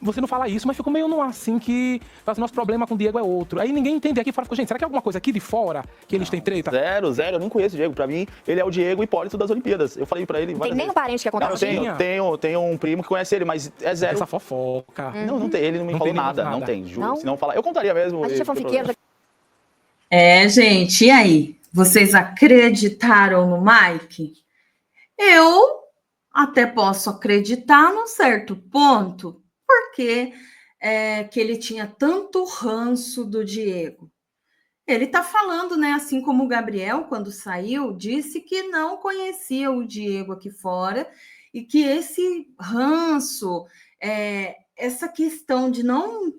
você não fala isso, mas ficou meio no ar, assim, que faz nosso problema com o Diego é outro. Aí ninguém entende aqui fora, ficou, gente, será que é alguma coisa aqui de fora que eles têm treta? Zero, eu nem conheço o Diego. Pra mim, ele é o Diego Hipólito das Olimpíadas. Eu falei pra ele Tem nem um parente que acontece. Tenho um primo que conhece ele, mas é zero. Essa fofoca. Não tem, ele não me falou nada, não tem, juro. Não? Se não falar, eu contaria mesmo. A gente é fanfiqueiro. Gente, e aí? Vocês acreditaram no Mike? Eu até posso acreditar num certo ponto, porque que ele tinha tanto ranço do Diego. Ele está falando, né? Assim como o Gabriel, quando saiu, disse que não conhecia o Diego aqui fora e que esse ranço, essa questão de não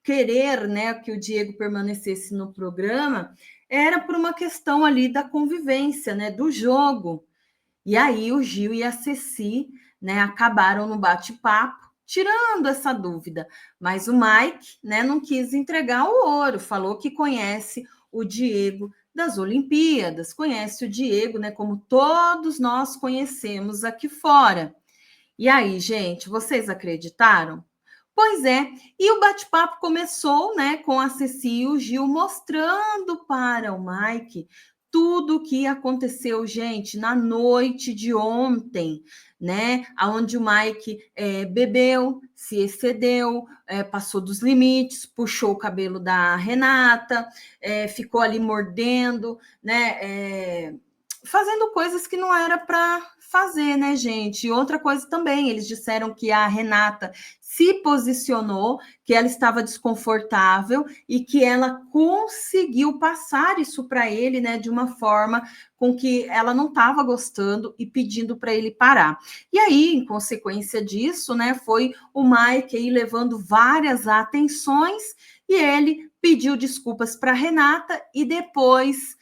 querer, né, que o Diego permanecesse no programa, era por uma questão ali da convivência, né, do jogo. E aí o Gil e a Ceci, né, acabaram no bate-papo, tirando essa dúvida. Mas o Mike, né, não quis entregar o ouro, falou que conhece o Diego das Olimpíadas, conhece o Diego, né, como todos nós conhecemos aqui fora. E aí, gente, vocês acreditaram? Pois é, e o bate-papo começou, né, com a Ceci e o Gil mostrando para o Mike tudo o que aconteceu, gente, na noite de ontem, né, onde o Mike bebeu, se excedeu, passou dos limites, puxou o cabelo da Renata, ficou ali mordendo, né, fazendo coisas que não era para fazer, né, gente? E outra coisa também, eles disseram que a Renata se posicionou, que ela estava desconfortável e que ela conseguiu passar isso para ele, né, de uma forma com que ela não estava gostando e pedindo para ele parar. E aí, em consequência disso, né, foi o Mike aí levando várias atenções e ele pediu desculpas para Renata e depois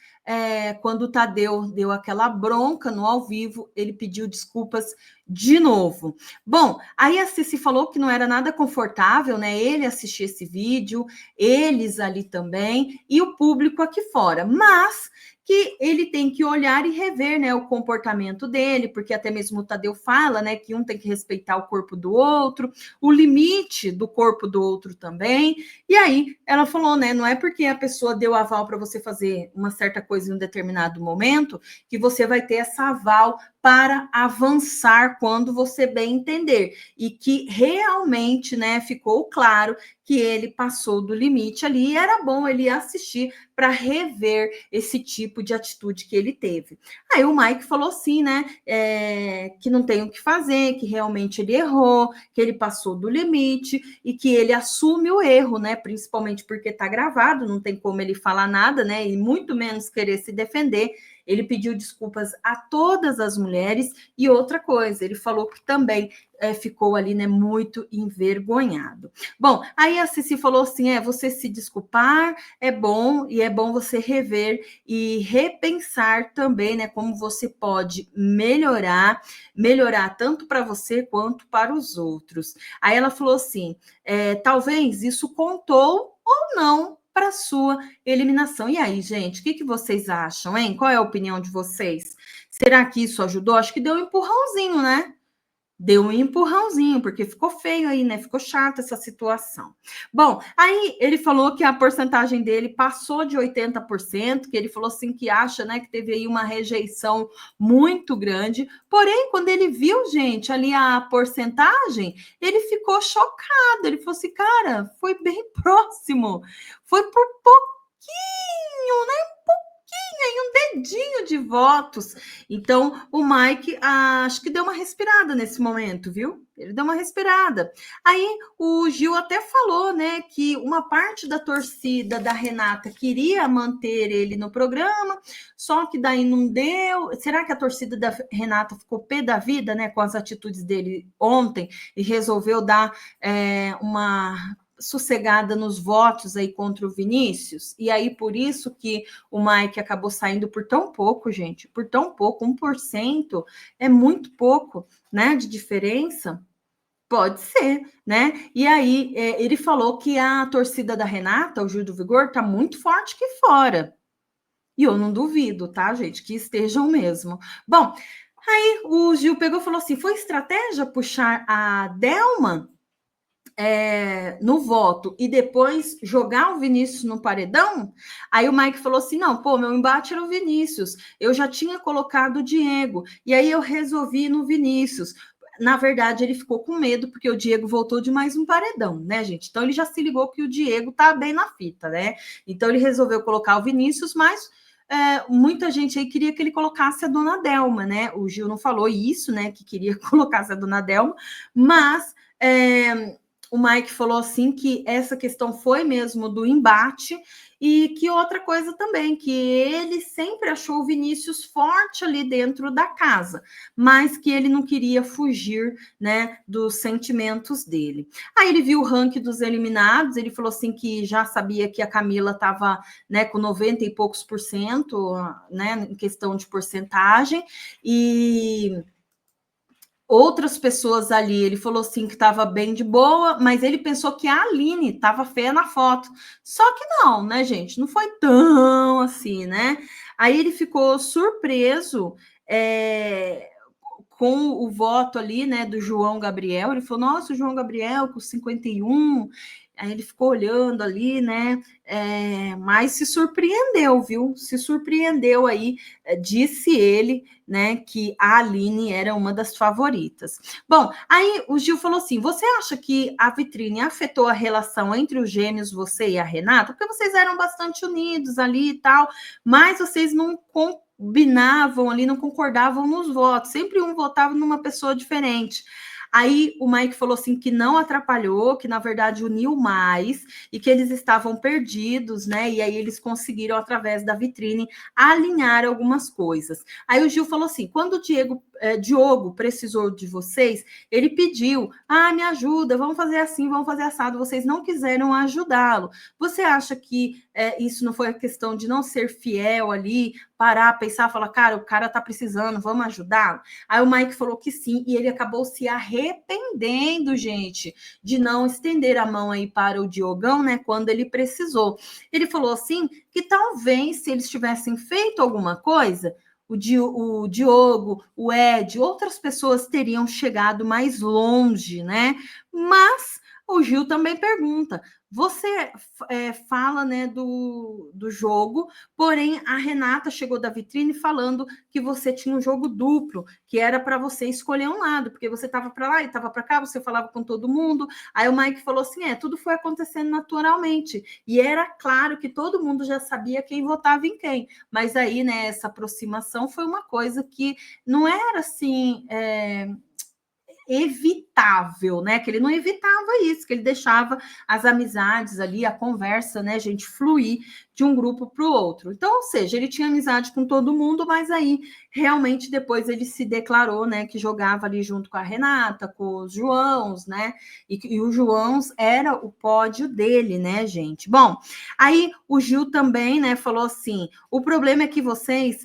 quando o Tadeu deu aquela bronca no ao vivo, ele pediu desculpas de novo. Bom, aí a Ceci falou que não era nada confortável, né? Ele assistir esse vídeo, eles ali também, e o público aqui fora. Mas que ele tem que olhar e rever, né, o comportamento dele, porque até mesmo o Tadeu fala, né, que um tem que respeitar o corpo do outro, o limite do corpo do outro também. E aí ela falou, né, não é porque a pessoa deu aval para você fazer uma certa coisa em um determinado momento que você vai ter essa aval para avançar quando você bem entender. E que realmente, né, ficou claro que ele passou do limite ali e era bom ele assistir para rever esse tipo de atitude que ele teve. Aí o Mike falou assim, né, que não tem o que fazer, que realmente ele errou, que ele passou do limite e que ele assume o erro, né, principalmente porque está gravado, não tem como ele falar nada, né, e muito menos querer se defender. Ele pediu desculpas a todas as mulheres e outra coisa, ele falou que também ficou ali, né, muito envergonhado. Bom, aí a Ceci falou assim, você se desculpar é bom e é bom você rever e repensar também, né, como você pode melhorar tanto para você quanto para os outros. Aí ela falou assim, talvez isso contou ou não para sua eliminação. E aí, gente, o que vocês acham, hein? Qual é a opinião de vocês? Será que isso ajudou? Acho que deu um empurrãozinho, né? Deu um empurrãozinho, porque ficou feio aí, né? Ficou chata essa situação. Bom, aí ele falou que a porcentagem dele passou de 80%, que ele falou assim que acha, né, que teve aí uma rejeição muito grande. Porém, quando ele viu, gente, ali a porcentagem, ele ficou chocado. Ele falou assim, cara, foi bem próximo. Foi por pouquinho, né? Um dedinho de votos. Então, o Mike, acho que deu uma respirada nesse momento, viu? Ele deu uma respirada. Aí, o Gil até falou, né, que uma parte da torcida da Renata queria manter ele no programa, só que daí não deu. Será que a torcida da Renata ficou pé da vida, né, com as atitudes dele ontem e resolveu dar uma sossegada nos votos aí contra o Vinícius, e aí por isso que o Mike acabou saindo por tão pouco, gente, por tão pouco, 1% é muito pouco, né, de diferença? Pode ser, né? E aí ele falou que a torcida da Renata, o Gil do Vigor, tá muito forte aqui fora. E eu não duvido, tá, gente, que estejam mesmo. Bom, aí o Gil pegou e falou assim, foi estratégia puxar a Delma? no voto e depois jogar o Vinícius no paredão, aí o Mike falou assim, não, pô, meu embate era o Vinícius, eu já tinha colocado o Diego, e aí eu resolvi ir no Vinícius. Na verdade, ele ficou com medo, porque o Diego voltou de mais um paredão, né, gente? Então, ele já se ligou que o Diego tá bem na fita, né? Então, ele resolveu colocar o Vinícius, mas muita gente aí queria que ele colocasse a Dona Delma, né? O Gil não falou isso, né, que queria que colocasse a Dona Delma, mas o Mike falou assim que essa questão foi mesmo do embate e que outra coisa também, que ele sempre achou o Vinícius forte ali dentro da casa, mas que ele não queria fugir, né, dos sentimentos dele. Aí ele viu o ranking dos eliminados, ele falou assim que já sabia que a Camila estava, né, com 90 e poucos por cento, né, em questão de porcentagem, e outras pessoas ali, ele falou assim que estava bem de boa, mas ele pensou que a Aline estava feia na foto. Só que não, né, gente? Não foi tão assim, né? Aí ele ficou surpreso com o voto ali, né, do João Gabriel. Ele falou, nossa, o João Gabriel com 51. Aí ele ficou olhando ali, né? Mas se surpreendeu, viu? Se surpreendeu aí, disse ele, né, que a Aline era uma das favoritas. Bom, aí o Gil falou assim: você acha que a vitrine afetou a relação entre os gêmeos, você e a Renata? Porque vocês eram bastante unidos ali e tal, mas vocês não combinavam ali, não concordavam nos votos, sempre um votava numa pessoa diferente. Aí o Mike falou assim que não atrapalhou, que na verdade uniu mais e que eles estavam perdidos, né? E aí eles conseguiram, através da vitrine, alinhar algumas coisas. Aí o Gil falou assim: quando o Diogo precisou de vocês, ele pediu: me ajuda, vamos fazer assim, vamos fazer assado. Vocês não quiseram ajudá-lo. Você acha que isso não foi a questão de não ser fiel ali, parar, pensar, falar, cara, o cara tá precisando, vamos ajudar? Aí o Mike falou que sim, e ele acabou se arrependendo, gente, de não estender a mão aí para o Diogão, né, quando ele precisou. Ele falou assim, que talvez se eles tivessem feito alguma coisa, o Diogo, o Ed, outras pessoas teriam chegado mais longe, né? Mas o Gil também pergunta, você fala, né, do jogo, porém a Renata chegou da vitrine falando que você tinha um jogo duplo, que era para você escolher um lado, porque você estava para lá e estava para cá, você falava com todo mundo. Aí o Mike falou assim, tudo foi acontecendo naturalmente, e era claro que todo mundo já sabia quem votava em quem, mas aí, né, essa aproximação foi uma coisa que não era assim... evitável, né? Que ele não evitava isso, que ele deixava as amizades ali, a conversa, né, gente, fluir de um grupo para o outro. Então, ou seja, ele tinha amizade com todo mundo, mas aí realmente depois ele se declarou, né, que jogava ali junto com a Renata, com os Joãos, né? E o Joãos era o pódio dele, né, gente? Bom, aí o Gil também, né, falou assim: o problema é que vocês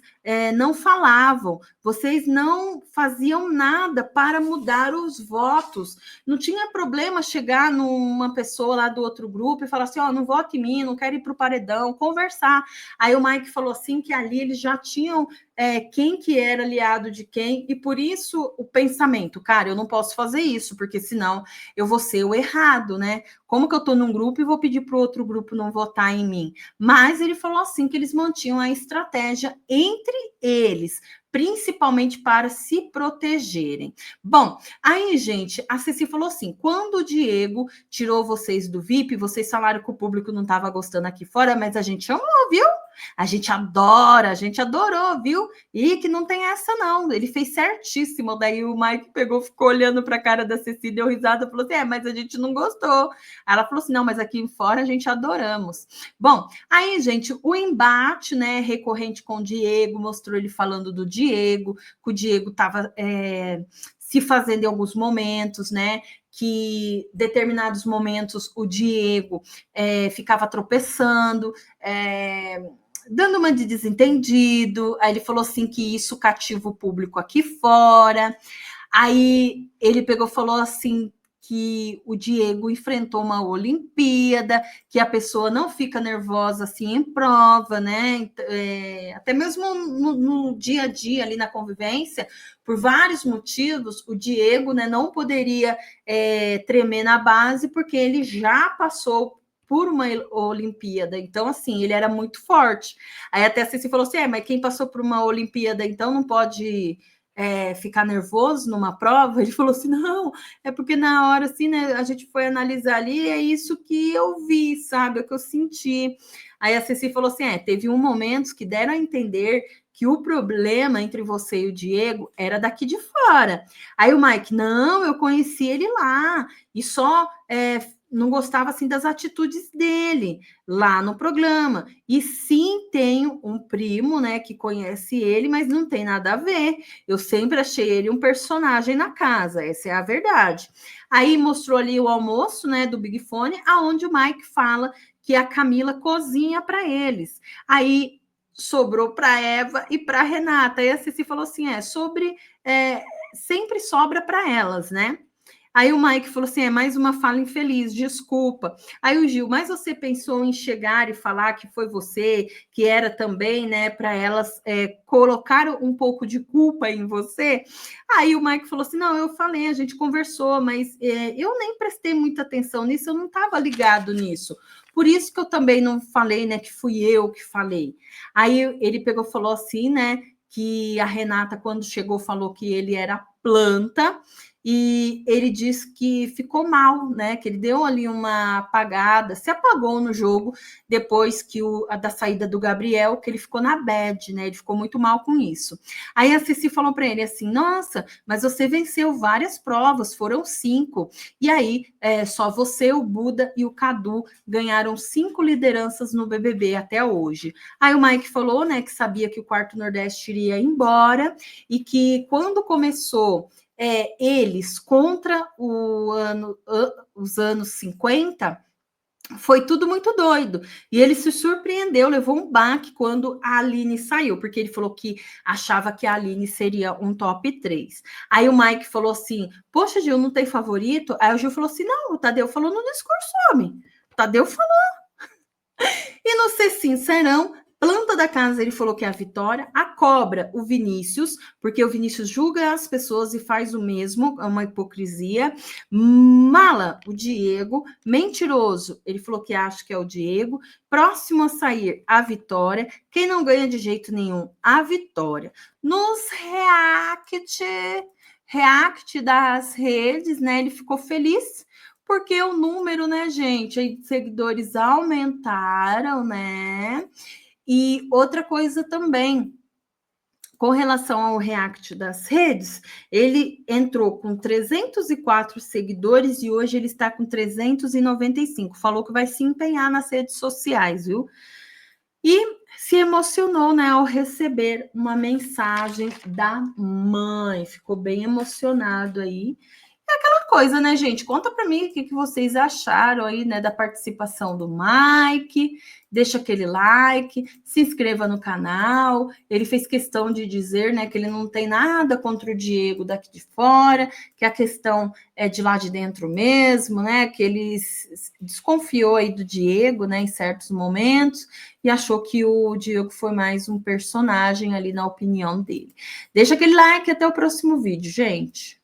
não falavam, vocês não faziam nada para mudar os votos. Não tinha problema chegar numa pessoa lá do outro grupo e falar assim, não vota em mim, não quero ir para o paredão, conversar. Aí o Mike falou assim que ali eles já tinham quem que era aliado de quem, e por isso o pensamento, cara, eu não posso fazer isso, porque senão eu vou ser o errado, né? Como que eu tô num grupo e vou pedir para o outro grupo não votar em mim? Mas ele falou assim que eles mantinham a estratégia entre eles, principalmente para se protegerem. Bom, aí, gente, a Ceci falou assim, quando o Diego tirou vocês do VIP, vocês falaram que o público não estava gostando aqui fora, mas a gente amou, viu? A gente adora, a gente adorou, viu? E que não tem essa, não. Ele fez certíssimo. Daí o Mike pegou, ficou olhando para a cara da Ceci, deu risada, falou assim, mas a gente não gostou. Ela falou assim, não, mas aqui fora a gente adoramos. Bom, aí, gente, o embate, né, recorrente com o Diego, mostrou ele falando do Diego, que o Diego estava se fazendo em alguns momentos, né, que determinados momentos o Diego ficava tropeçando, dando uma de desentendido. Aí ele falou assim que isso cativa o público aqui fora. Aí ele pegou e falou assim que o Diego enfrentou uma Olimpíada, que a pessoa não fica nervosa assim em prova, né? Até mesmo no dia a dia, ali na convivência, por vários motivos, o Diego, né, não poderia tremer na base, porque ele já passou por uma Olimpíada, então assim, ele era muito forte. Aí até a Ceci falou assim, mas quem passou por uma Olimpíada, então não pode ficar nervoso numa prova? Ele falou assim, não, é porque na hora, assim, né, a gente foi analisar ali, é isso que eu vi, sabe, é o que eu senti. Aí a Ceci falou assim, teve momentos que deram a entender que o problema entre você e o Diego era daqui de fora. Aí o Mike, não, eu conheci ele lá, e só não gostava assim das atitudes dele lá no programa. E sim, tenho um primo, né, que conhece ele, mas não tem nada a ver. Eu sempre achei ele um personagem na casa, essa é a verdade. Aí mostrou ali o almoço, né, do Big Fone, aonde o Mike fala que a Camila cozinha para eles. Aí sobrou para Eva e para Renata. Aí a Ceci falou assim, sempre sobra para elas, né? Aí o Mike falou assim, mais uma fala infeliz, desculpa. Aí o Gil, mas você pensou em chegar e falar que foi você, que era também, né, para elas colocar um pouco de culpa em você? Aí o Mike falou assim, não, eu falei, a gente conversou, mas eu nem prestei muita atenção nisso, eu não estava ligado nisso. Por isso que eu também não falei, né, que fui eu que falei. Aí ele pegou e falou assim, né, que a Renata, quando chegou, falou que ele era planta, e ele disse que ficou mal, né? Que ele deu ali uma apagada, se apagou no jogo depois que da saída do Gabriel, que ele ficou na bad, né? Ele ficou muito mal com isso. Aí a Ceci falou para ele assim: nossa, mas você venceu várias provas, foram 5. E aí só você, o Buda e o Cadu ganharam 5 lideranças no BBB até hoje. Aí o Mike falou, né, que sabia que o Quarto Nordeste iria embora e que quando começou eles contra os anos 50, foi tudo muito doido. E ele se surpreendeu, levou um baque quando a Aline saiu, porque ele falou que achava que a Aline seria um top 3. Aí o Mike falou assim, poxa, Gil, não tem favorito? Aí o Gil falou assim, não, o Tadeu falou no discurso, homem. O Tadeu falou. E no Ser Sincerão, planta da casa, ele falou que é a Vitória, a cobra, o Vinícius, porque o Vinícius julga as pessoas e faz o mesmo, é uma hipocrisia. Mala, o Diego. Mentiroso, ele falou que acha que é o Diego. Próximo a sair, a Vitória. Quem não ganha de jeito nenhum, a Vitória. Nos react das redes, né, ele ficou feliz, porque o número, né, gente, de seguidores aumentaram, né? E outra coisa também, com relação ao react das redes, ele entrou com 304 seguidores e hoje ele está com 395. Falou que vai se empenhar nas redes sociais, viu? E se emocionou, né, ao receber uma mensagem da mãe. Ficou bem emocionado aí. Aquela coisa, né, gente? Conta para mim o que vocês acharam aí, né, da participação do Mike. Deixa aquele like, se inscreva no canal. Ele fez questão de dizer, né, que ele não tem nada contra o Diego daqui de fora, que a questão é de lá de dentro mesmo, né, que ele desconfiou aí do Diego, né, em certos momentos, e achou que o Diego foi mais um personagem ali na opinião dele. Deixa aquele like, até o próximo vídeo, gente.